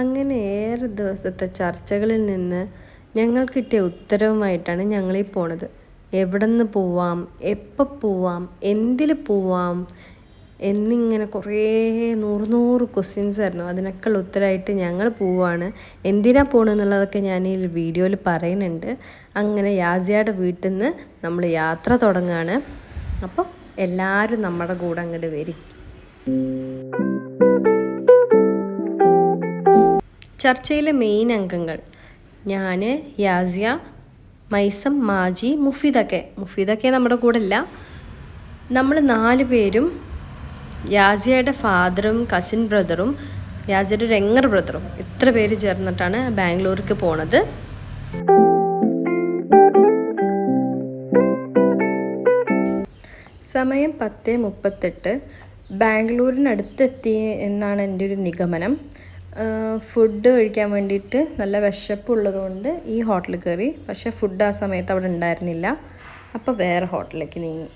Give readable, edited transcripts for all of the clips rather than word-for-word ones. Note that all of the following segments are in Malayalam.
അങ്ങനെ ഏറെ ദിവസത്തെ ചർച്ചകളിൽ നിന്ന് ഞങ്ങൾ കിട്ടിയ ഉത്തരവുമായിട്ടാണ് ഞങ്ങളീ പോണത്. എവിടെ നിന്ന് പോവാം, എപ്പോൾ പോവാം, എന്തിൽ പോവാം എന്നിങ്ങനെ കുറേ നൂറ് ക്വസ്റ്റ്യൻസ് ആയിരുന്നു. അതിനൊക്കെയുള്ള ഉത്തരമായിട്ട് ഞങ്ങൾ പോവാണ്. എന്തിനാ പോകണമെന്നുള്ളതൊക്കെ ഞാൻ ഈ വീഡിയോയിൽ പറയുന്നുണ്ട്. അങ്ങനെ യാസിയയുടെ വീട്ടിൽ നിന്ന് നമ്മൾ യാത്ര തുടങ്ങുകയാണ്. അപ്പോൾ എല്ലാവരും നമ്മുടെ കൂടെ അങ്ങോട്ട് വരും. ചർച്ചയിലെ മെയിൻ അംഗങ്ങൾ ഞാൻ, യാസിയ, മൈസം, മാജി, മുഫീദൊക്കെ നമ്മുടെ കൂടെ ഇല്ല. നമ്മൾ 4 പേരും യാസിയയുടെ ഫാദറും കസിൻ ബ്രദറും യാസിയയുടെ ഒരു യങ്ങർ ബ്രദറും ഇത്ര പേര് ചേർന്നിട്ടാണ് ബാംഗ്ലൂർക്ക് പോണത്. സമയം 10:38. ബാംഗ്ലൂരിനടുത്തെത്തി എന്നാണ് എൻ്റെ ഒരു നിഗമനം. ഫുഡ് കഴിക്കാൻ വേണ്ടിയിട്ട് നല്ല വിശപ്പുള്ളതുകൊണ്ട് ഈ ഹോട്ടലിൽ കയറി. പക്ഷേ ഫുഡ് ആ സമയത്ത് അവിടെ ഉണ്ടായിരുന്നില്ല. അപ്പോൾ വേറെ ഹോട്ടലിലേക്ക് നീങ്ങി.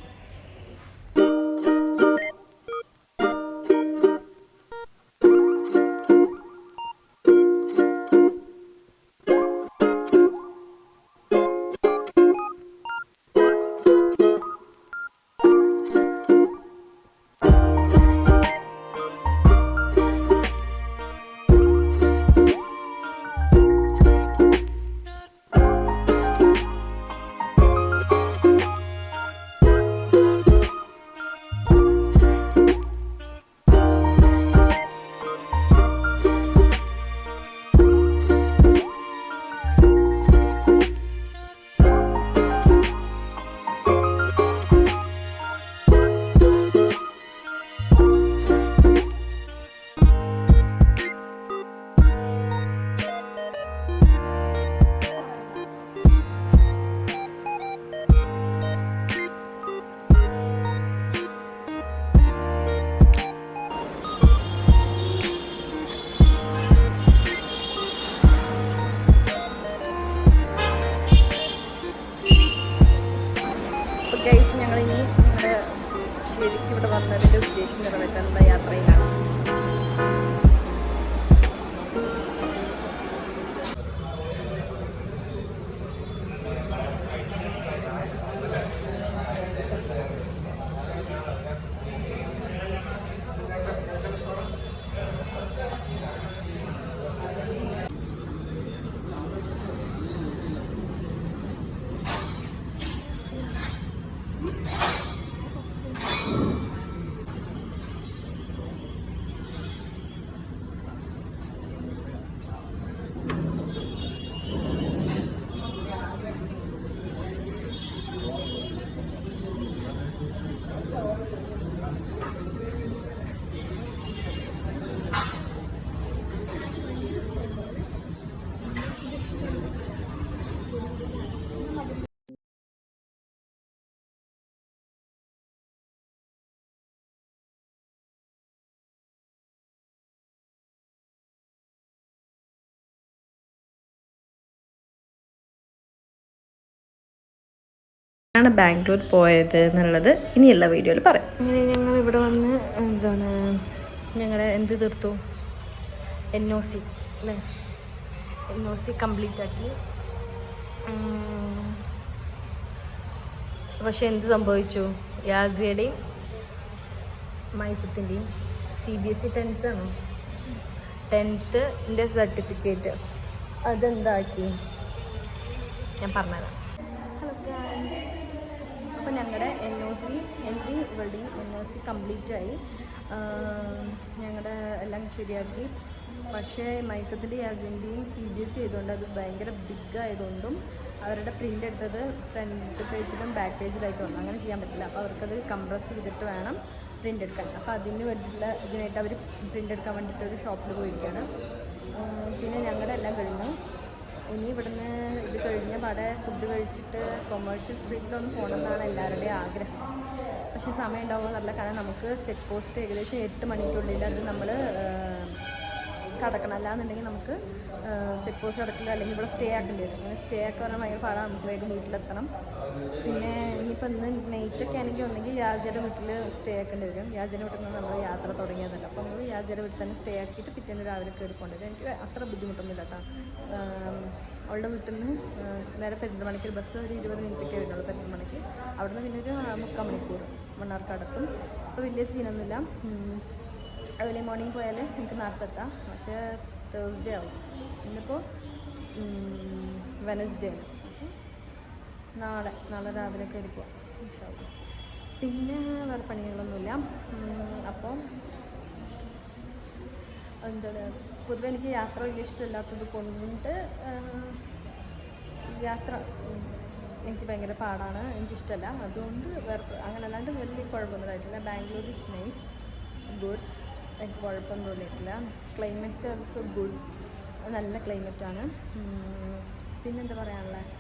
ഞങ്ങളിനി ഞങ്ങളുടെ ശരിക്കും ഇവിടെ വന്നതിൻ്റെ ഉദ്ദേശം നിറവേറ്റാനുള്ള യാത്രയിലാണ്. ാണ് ബാംഗ്ലൂർ പോയത് എന്നുള്ളത് ഇനിയുള്ള വീഡിയോയിൽ പറയാം. അങ്ങനെ ഞങ്ങൾ ഇവിടെ വന്ന് ഞങ്ങളുടെ എന്ത് തീർത്തു, NOC അല്ലേ, NOC കംപ്ലീറ്റ് ആക്കി. പക്ഷെ എന്ത് സംഭവിച്ചു, യാസിയുടെയും മൈസത്തിൻ്റെയും CBSE 10th ആണോ 10th സർട്ടിഫിക്കറ്റ് അതെന്താക്കി ഞാൻ പറഞ്ഞുതരാം. അപ്പോൾ ഞങ്ങളുടെ NOC എൻ്റെ ഇവിടെയും NOC കംപ്ലീറ്റ് ആയി. ഞങ്ങളുടെ എല്ലാം ശരിയാക്കി. പക്ഷേ മൈസത്തിൻ്റെ യാസിൻ്റെയും CBSE ആയതുകൊണ്ട് അത് ഭയങ്കര ബിഗ് ആയതുകൊണ്ടും അവരുടെ പ്രിൻ്റ് എടുത്തത് ഫ്രണ്ട് പേജിലും ബാക്ക് പേജിലായിട്ട് വന്നു. അങ്ങനെ ചെയ്യാൻ പറ്റില്ല. അപ്പോൾ അവർക്കത് കംപ്രസ് ചെയ്തിട്ട് വേണം പ്രിൻ്റ് എടുക്കാൻ. അപ്പോൾ അതിന് വേണ്ടിയിട്ടുള്ള ഇതിനായിട്ട് അവർ പ്രിൻ്റ് എടുക്കാൻ വേണ്ടിയിട്ട് ഒരു ഷോപ്പിൽ പോയിരിക്കുകയാണ്. പിന്നെ ഞങ്ങളുടെ എല്ലാം കഴിഞ്ഞു. ഇനി ഇവിടുന്ന് ഇത് കഴിഞ്ഞ പാടെ ഫുഡ് കഴിച്ചിട്ട് കൊമേഴ്ഷ്യൽ സ്ട്രീറ്റിലൊന്ന് പോകണമെന്നാണ് എല്ലാവരുടെയും ആഗ്രഹം. പക്ഷേ സമയം ഉണ്ടാവുമെന്നറിയില്ല. കാരണം നമുക്ക് ചെക്ക് പോസ്റ്റ് ഏകദേശം 8 മണിക്കുള്ളിൽ അത് നമ്മൾ കടക്കണം. അല്ലാന്നുണ്ടെങ്കിൽ നമുക്ക് ചെക്ക് പോസ്റ്റ് അടക്കില്ല, അല്ലെങ്കിൽ ഇവിടെ സ്റ്റേ ആക്കേണ്ടി വരും. അങ്ങനെ സ്റ്റേ ആക്കുക പറഞ്ഞാൽ ഭയങ്കര പാടാണ്. നമുക്ക് വേഗം വീട്ടിലെത്തണം. പിന്നെ ഇനിയിപ്പോൾ ഇന്ന് നൈറ്റൊക്കെ ആണെങ്കിൽ ഒന്നെങ്കിൽ യാചയുടെ വീട്ടിൽ സ്റ്റേ ആക്കേണ്ടി വരും. യാചയുടെ വീട്ടിൽ നിന്ന് നമ്മൾ യാത്ര തുടങ്ങിയതല്ല. അപ്പോൾ നമ്മൾ യാചയുടെ വീട്ടിൽ തന്നെ സ്റ്റേ ആക്കിയിട്ട് പിറ്റേന്ന് രാവിലെ കയറി പോകേണ്ടി വരും. എനിക്ക് അത്ര ബുദ്ധിമുട്ടൊന്നുമില്ല കേട്ടോ. അവളുടെ വീട്ടിൽ നിന്ന് നേരെ പെരിന്തൽമണ്ണയ്ക്ക് ഒരു ബസ് ഒരു 20 മിനിറ്റൊക്കെ വരുന്നുള്ളൂ പെരിന്തൽമണ്ണയ്ക്ക്. അവിടുന്ന് പിന്നെ ഒരു 3/4 മണിക്കൂർ മണ്ണാർക്കാടെത്തും. അപ്പോൾ വലിയ സീനൊന്നുമില്ല. ഏർലി മോർണിംഗ് പോയാൽ എനിക്ക് നാട്ടിലെത്താം. പക്ഷേ തേഴ്സ്ഡേ ആവും. ഇന്നിപ്പോൾ വെനസ്ഡേ ആണ്. അപ്പോൾ നാളെ രാവിലെ കയറി പോവാം ഇൻഷാ അല്ലാഹ്. പിന്നെ വേറെ പണികളൊന്നുമില്ല. അപ്പോൾ എന്താണ്, പൊതുവെ എനിക്ക് യാത്ര വലിയ ഇഷ്ടമില്ലാത്തത് കൊണ്ട് യാത്ര എനിക്ക് ഭയങ്കര പാടാണ്, എനിക്കിഷ്ടമല്ല. അതുകൊണ്ട് വേറെ അങ്ങനെ അല്ലാണ്ട് വലിയ കുഴപ്പമൊന്നും ആയിട്ടില്ല. ബാംഗ്ലൂർ ഈസ് നൈസ്, ഗുഡ്, എനിക്ക് കുഴപ്പമൊന്നും തോന്നിയിട്ടില്ല. ക്ലൈമറ്റ് ഓൾസോ ഗുഡ്, നല്ല ക്ലൈമറ്റാണ്. പിന്നെന്താ പറയാനുള്ളത്,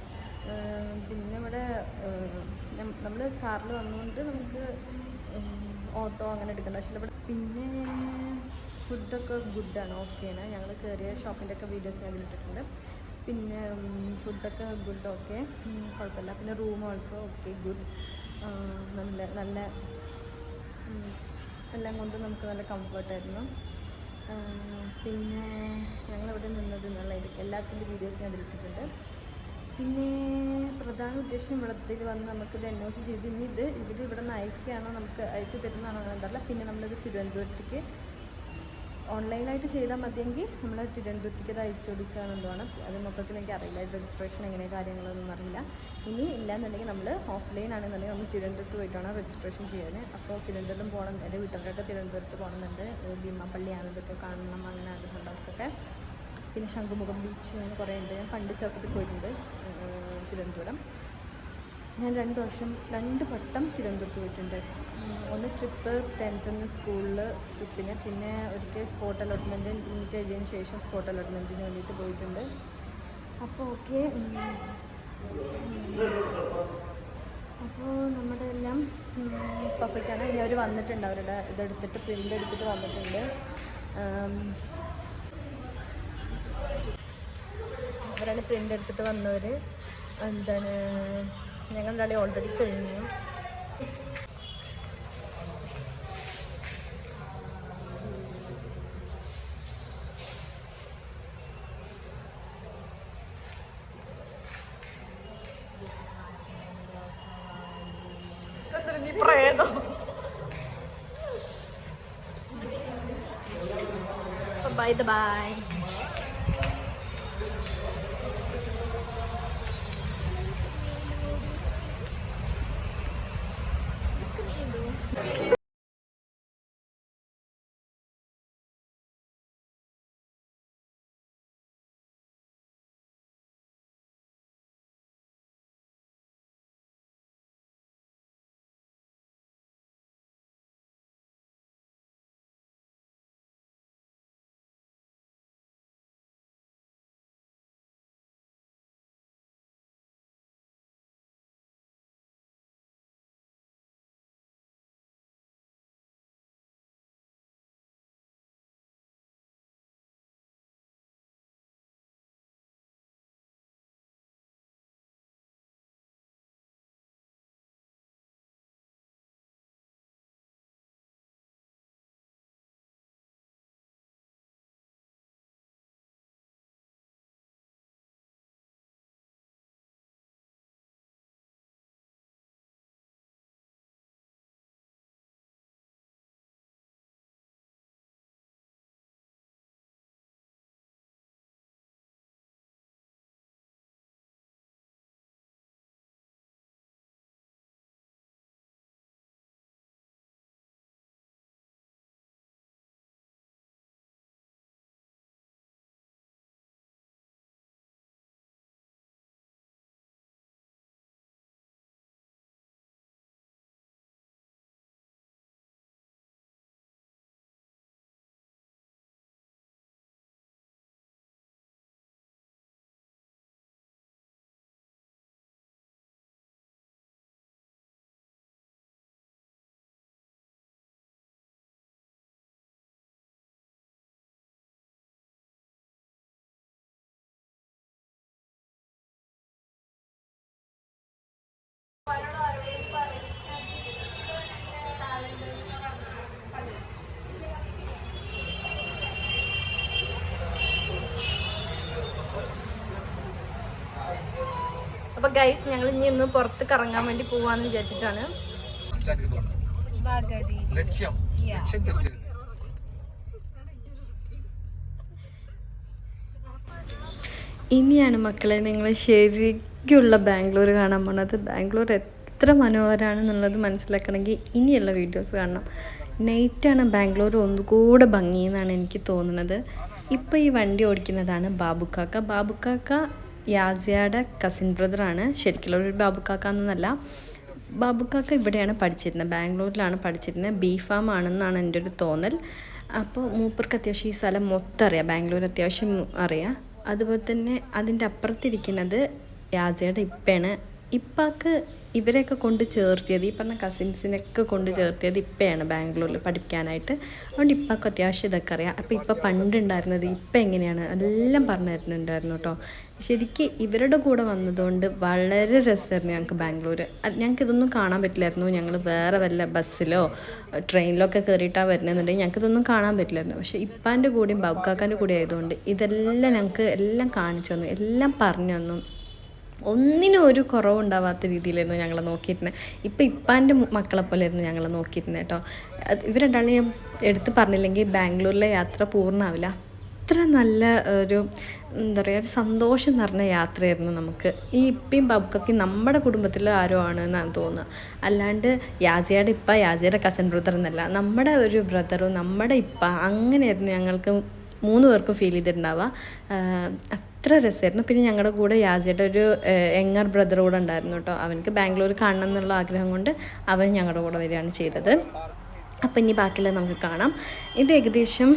പിന്നെ ഇവിടെ നമ്മൾ കാറിൽ വന്നുകൊണ്ട് നമുക്ക് ഓട്ടോ അങ്ങനെ എടുക്കേണ്ട ആവശ്യമില്ല. ഇവിടെ പിന്നെ ഫുഡൊക്കെ ഗുഡാണ്, ഓക്കെയാണ്. ഞങ്ങൾ കയറിയ ഷോപ്പിൻ്റെ ഒക്കെ വീഡിയോസ് ഞാൻ ഇതിലിട്ടിട്ടുണ്ട്. പിന്നെ ഫുഡൊക്കെ ഗുഡ്, ഓക്കെ, കുഴപ്പമില്ല. പിന്നെ റൂം ഓൾസോ ഓക്കെ, ഗുഡ്, നല്ല എല്ലാം കൊണ്ടും നമുക്ക് നല്ല കംഫർട്ടായിരുന്നു. പിന്നെ ഞങ്ങളിവിടെ നിന്നത് എന്നുള്ളതിൻ്റെ എല്ലാത്തിൻ്റെ വീഡിയോസ് ഞാൻ അതിലിട്ടിട്ടുണ്ട്. പിന്നെ പ്രധാന ഉദ്ദേശം ഇവിടത്തേക്ക് വന്ന് നമുക്കിത് NOC ചെയ്ത് ഇനി ഇവിടെ നിന്ന് അയക്കുകയാണോ, നമുക്ക് അയച്ചു തരുന്നതാണോ അങ്ങനെ എന്തല്ല. പിന്നെ നമ്മളിത് തിരുവനന്തപുരത്തേക്ക് ഓൺലൈനായിട്ട് ചെയ്താൽ മതിയെങ്കിൽ നമ്മൾ തിരുവനന്തപുരത്തേക്ക് അത് അയച്ചു കൊടുക്കുക എന്നുള്ളതാണ്. അത് മൊത്തത്തിൽ എനിക്ക് അറിയില്ല, രജിസ്ട്രേഷൻ എങ്ങനെ കാര്യങ്ങളൊന്നും അറിയില്ല. ഇനി ഇല്ലയെന്നുണ്ടെങ്കിൽ നമ്മൾ ഓഫ്ലൈൻ ആണെന്നുണ്ടെങ്കിൽ നമ്മൾ തിരുവനന്തപുരത്ത് പോയിട്ടാണ് രജിസ്ട്രേഷൻ ചെയ്യാൻ. അപ്പോൾ തിരുവനന്തപുരം പോകണം, എൻ്റെ വീട്ടുകാരൊക്കെ തിരുവനന്തപുരത്ത് പോകണമെന്നുണ്ട്. ഭീമാപ്പള്ളിയാണ് ഇതൊക്കെ കാണണം, അങ്ങനെ ആഗ്രഹമുള്ളവർക്കൊക്കെ. പിന്നെ ശംഖുമുഖം ബീച്ച് അങ്ങനെ കുറേ ഉണ്ട്. ഞാൻ പണ്ട് ചെറുപ്പത്തിൽ പോയിട്ടുണ്ട് തിരുവനന്തപുരം. ഞാൻ 2 വട്ടം തിരുവനന്തപുരത്ത് പോയിട്ടുണ്ട്. ഒന്ന് ട്രിപ്പ് 10th സ്കൂളിൽ ട്രിപ്പിന്, പിന്നെ ഒരിക്കൽ സ്പോട്ട് അലോട്ട്മെൻറ്റ് നീറ്റ് എഴുതിയതിന് ശേഷം സ്പോട്ട് അലോട്ട്മെൻറ്റിന് വേണ്ടിയിട്ട് പോയിട്ടുണ്ട്. അപ്പോൾ ഓക്കെ, അപ്പോൾ നമ്മുടെ എല്ലാം പെർഫെക്റ്റാണ്. ഇനി അവർ വന്നിട്ടുണ്ട്, അവരുടെ ഇതെടുത്തിട്ട് പ്രിൻ്റ് എടുത്തിട്ട് വന്നിട്ടുണ്ട്. അവരാണ് പ്രിൻ്റ് എടുത്തിട്ട് വന്നവർ. എന്താണ്, ഞങ്ങളുടെ ആളെ ഓൾറെഡി കഴിഞ്ഞു. Bye. അപ്പൊ ഗൈസ് ഞങ്ങൾ ഇനി ഇന്ന് പുറത്ത് കറങ്ങാൻ വേണ്ടി പോവാന്ന് വിചാരിച്ചിട്ടാണ്. ഇനിയാണ് മക്കളെ നിങ്ങൾ ശരിക്കുള്ള ബാംഗ്ലൂർ കാണാൻ പോണത്. ബാംഗ്ലൂർ എത്ര മനോഹരമാണെന്നുള്ളത് മനസ്സിലാക്കണമെങ്കിൽ ഇനിയുള്ള വീഡിയോസ് കാണണം. നൈറ്റാണ് ബാംഗ്ലൂർ ഒന്നുകൂടെ ഭംഗിയെന്നാണ് എനിക്ക് തോന്നുന്നത്. ഇപ്പോൾ ഈ വണ്ടി ഓടിക്കുന്നതാണ് ബാബുക്കാക്ക. ബാബുക്കാക്ക യാസിയയുടെ കസിൻ ബ്രദറാണ്. ശരിക്കുള്ള ഒരു ബാബുക്കാക്ക എന്നല്ല. ബാബുക്കാക്ക ഇവിടെയാണ് പഠിച്ചിരുന്നത്, ബാംഗ്ലൂരിലാണ് പഠിച്ചിരുന്നത്. ബി ഫാം ആണെന്നാണ് എൻ്റെ ഒരു തോന്നൽ. അപ്പോൾ മൂപ്പർക്ക് അത്യാവശ്യം ഈ സ്ഥലം മൊത്തം അറിയാം, ബാംഗ്ലൂർ അത്യാവശ്യം അറിയാം. അതുപോലെ തന്നെ അതിൻ്റെ അപ്പുറത്തിരിക്കുന്നത് യാസിയയുടെ ഇപ്പയാണ്. ഇപ്പാക്ക് ഇവരെയൊക്കെ കൊണ്ട് ചേർത്തിയത്, ഈ പറഞ്ഞ കസിൻസിനൊക്കെ കൊണ്ട് ചേർത്തിയത് ഇപ്പയാണ് ബാംഗ്ലൂരിൽ പഠിക്കാനായിട്ട്. അതുകൊണ്ട് ഇപ്പൊക്കെ അത്യാവശ്യം ഇതൊക്കെ അറിയാം. അപ്പോൾ ഇപ്പം പണ്ടുണ്ടായിരുന്നത് ഇപ്പം എങ്ങനെയാണ് എല്ലാം പറഞ്ഞു തരുന്നുണ്ടായിരുന്നു കേട്ടോ. ശരിക്കും ഇവരുടെ കൂടെ വന്നതുകൊണ്ട് വളരെ രസമായിരുന്നു ഞങ്ങൾക്ക് ബാംഗ്ലൂർ. ഞങ്ങൾക്ക് ഇതൊന്നും കാണാൻ പറ്റില്ലായിരുന്നു. ഞങ്ങൾ വേറെ വല്ല ബസ്സിലോ ട്രെയിനിലോ ഒക്കെ കയറിയിട്ടാണ് വരുന്നതെന്നുണ്ടെങ്കിൽ ഞങ്ങൾക്ക് ഇതൊന്നും കാണാൻ പറ്റില്ലായിരുന്നു. പക്ഷേ ഇപ്പാൻ്റെ കൂടെയും ബാബുക്കാക്കാൻ്റെ കൂടെ ആയതുകൊണ്ട് ഇതെല്ലാം ഞങ്ങൾക്ക് എല്ലാം കാണിച്ചു തന്നു, എല്ലാം പറഞ്ഞു തന്നു. ഒന്നിനും ഒരു കുറവുണ്ടാവാത്ത രീതിയിലായിരുന്നു ഞങ്ങൾ നോക്കിയിരുന്നത്. ഇപ്പാൻ്റെ മക്കളെ പോലെ ആയിരുന്നു ഞങ്ങൾ നോക്കിയിരുന്നത് കേട്ടോ. ഇവർ രണ്ടാളെയും എടുത്ത് പറഞ്ഞില്ലെങ്കിൽ ബാംഗ്ലൂരിലെ യാത്ര പൂർണ്ണമാവില്ല. അത്ര നല്ല ഒരു എന്താ പറയുക, ഒരു സന്തോഷം നിറഞ്ഞ യാത്രയായിരുന്നു നമുക്ക്. ഈ ഇപ്പയും ബാബുക്കൊക്കെ നമ്മുടെ കുടുംബത്തിൽ ആരോ ആണ് എന്നാണ് തോന്നുന്നത്. അല്ലാണ്ട് യാസിയയുടെ ഇപ്പ, യാസിയയുടെ കസിൻ ബ്രദർ എന്നല്ല, നമ്മുടെ ഒരു ബ്രദറും നമ്മുടെ ഇപ്പ, അങ്ങനെയായിരുന്നു ഞങ്ങൾക്ക് 3 പേർക്കും ഫീൽ ചെയ്തിട്ടുണ്ടാവുക. അത്ര രസമായിരുന്നു. പിന്നെ ഞങ്ങളുടെ കൂടെ യാസിയുടെ ഒരു യങ്ങർ ബ്രദർ കൂടെ ഉണ്ടായിരുന്നു കേട്ടോ. അവനക്ക് ബാംഗ്ലൂർ കാണണം എന്നുള്ള ആഗ്രഹം കൊണ്ട് അവൻ ഞങ്ങളുടെ കൂടെ വരികയാണ് ചെയ്തത്. അപ്പം ഇനി ബാക്കിയുള്ള നമുക്ക് കാണാം. ഇത് ഏകദേശം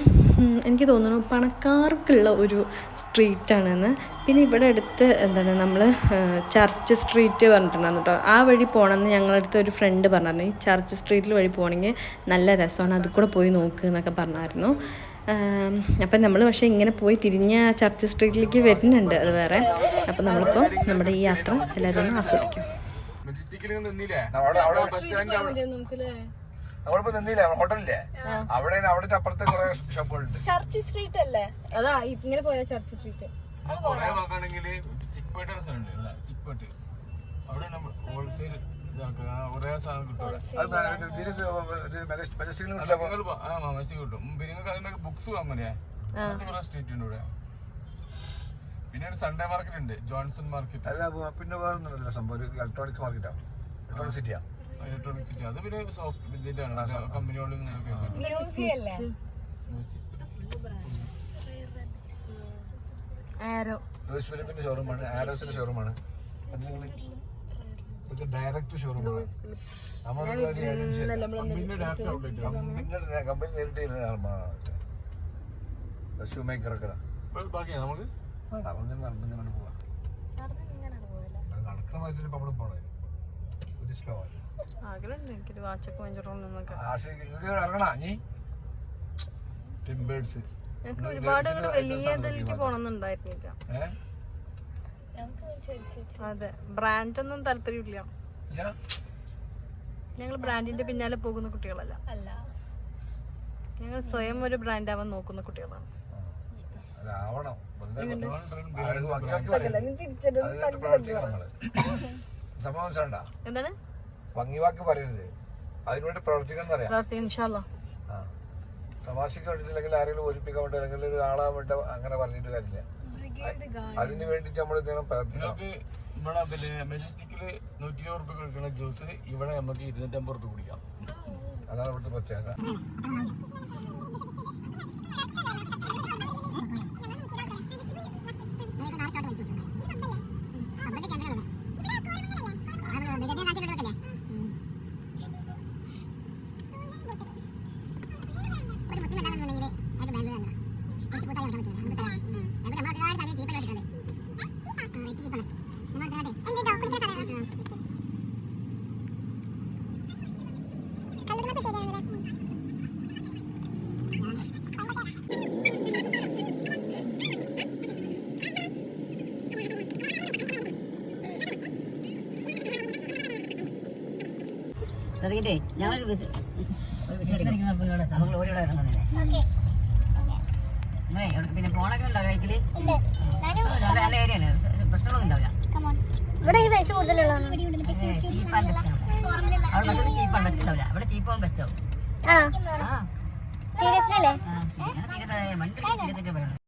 എനിക്ക് തോന്നുന്നു പണക്കാർക്കുള്ള ഒരു സ്ട്രീറ്റാണെന്ന്. പിന്നെ ഇവിടെ അടുത്ത് എന്താണ് നമ്മൾ ചർച്ച് സ്ട്രീറ്റ് പറഞ്ഞിട്ടുണ്ടായിരുന്നു കേട്ടോ. ആ വഴി പോകണമെന്ന് ഞങ്ങളടുത്ത് ഒരു ഫ്രണ്ട് പറഞ്ഞായിരുന്നു. ഈ ചർച്ച് സ്ട്രീറ്റിൽ വഴി പോകണമെങ്കിൽ നല്ല രസമാണ്, അതിൽ കൂടെ പോയി നോക്കുക എന്നൊക്കെ പറഞ്ഞായിരുന്നു. അപ്പം നമ്മൾ പക്ഷേ ഇങ്ങനെ പോയി തിരിഞ്ഞ ചർച്ച് സ്ട്രീറ്റിലേക്ക് വരുന്നുണ്ട്, അത് വേറെ. അപ്പം നമ്മളിപ്പോൾ നമ്മുടെ ഈ യാത്ര എല്ലാവരും ഒന്ന് ആസ്വദിക്കും. നമ്മളിപ്പോ നിന്നില്ലേ ഹോട്ടലില്ലേ, അവിടെ അപ്പുറത്തെ കുറെ ഷോപ്പുകളുണ്ട്. ചർച്ച് സ്ട്രീറ്റ് അല്ലേ, അതാ ഇങ്ങനെ പോയ ചർച്ച് സ്ട്രീറ്റ്. നോക്കുകയാണെങ്കിൽ ചിക്പേട്ട് സ്ഥലമുണ്ട് ഇവിടെ, ചിക്പേട്ട്. അവിടെ നമ്മൾ ഹോൾസെയിൽ കുറെ സാധനം കിട്ടും. കിട്ടും. പിന്നെ അതിനൊക്കെ ബുക്സ് വാങ്ങാനേ കുറെ സ്ട്രീറ്റ് ഉണ്ട് ഇവിടെ. പിന്നെ ഒരു സൺഡേ മാർക്കറ്റ് ഉണ്ട്, ജോൺസൺ മാർക്കറ്റ്. അല്ല പിന്നെ വേറെ ഒന്നുമില്ല സംഭവം, ഒരു ഇലക്ട്രോണിക്സ് മാർക്കറ്റാണ്, ഇലക്ട്രോണിക് സിറ്റിയാ. ഇലക്ട്രോണിക് സിറ്റി അത് പിന്നെ സോഫ്റ്റ് ഇതിന്റെയാണ് കമ്പനികളിൽ ലൂയിസ് ഫിലിപ്പിന്റെ ഷോറൂമാണ്, ആരോസിന്റെ ഷോറൂമാണ്, ഡയറക്റ്റ് ഷോറൂമാണ്. കമ്പനി നേരിട്ട് ഷൂ മേക്കറൊക്കെ നമുക്ക് നടന്നിങ്ങനെ പോവാം. നടക്കണ മാതിരി നമ്മൾ പോണേ ഒരു സ്ലോ ആണ്. ഒരുപാട് വലിയതിലേക്ക് പോണമെന്നുണ്ടായിരുന്നില്ല. അതെ, ബ്രാൻഡൊന്നും താല്പര്യമില്ല. ഞങ്ങൾ ബ്രാൻഡിന്റെ പിന്നാലെ പോകുന്ന കുട്ടികളല്ല, ഞങ്ങൾ സ്വയം ഒരു ബ്രാൻഡ് ആവാൻ നോക്കുന്ന കുട്ടികളാണ്. എന്താണ് ഭംഗിവാക്ക് പറയരുത്, അതിനുവേണ്ടി പ്രവർത്തിക്കണം അറിയാം. തമാശക്ക് വേണ്ടിയില്ലെങ്കിൽ ആരെങ്കിലും ഒലിപ്പിക്കാൻ വേണ്ടി അല്ലെങ്കിൽ ഒരു ആളാൻ വേണ്ടി അങ്ങനെ പറഞ്ഞിട്ട് കാര്യമില്ല. അതിന് വേണ്ടിട്ട് നമ്മൾ പ്രവർത്തിക്കണം. ഇവിടെ പിന്നെ മെജസ്റ്റിക്കില് 120 രൂപ കൊടുക്കുന്ന ജ്യൂസ് ഇവിടെ നമുക്ക് 250 രൂപ കുടിക്കാം. അതാണ് ഇവിടുത്തെ പ്രത്യേകത. ഞങ്ങൾ ഓടിയോടെ ഇറങ്ങുന്നില്ലേ? പിന്നെ ഫോണൊക്കെ ഉണ്ടോ കൈക്കില്? നല്ല ഏരിയയാണ്, പ്രശ്നങ്ങളൊന്നും ഉണ്ടാവില്ല. ഇവിടെ ഈ പൈസ കൂടുതലുള്ളതാണ്. ചീപ്പ് ആൻഡ് ബെസ്റ്റ് ആണ്. അവിടെ മറ്റൊരു ചീപ്പ് ആൻഡ് ബെസ്റ്റ് ആവില്ല. ഇവിടെ ചീപ്പ് ആൻഡ് ബെസ്റ്റ് ആവും. ആണോ? ആ സീരിയസ്ലി അല്ലേ? സീരിയസ് വണ്ടി സീരിയസ് ഒക്കെ പറയണം.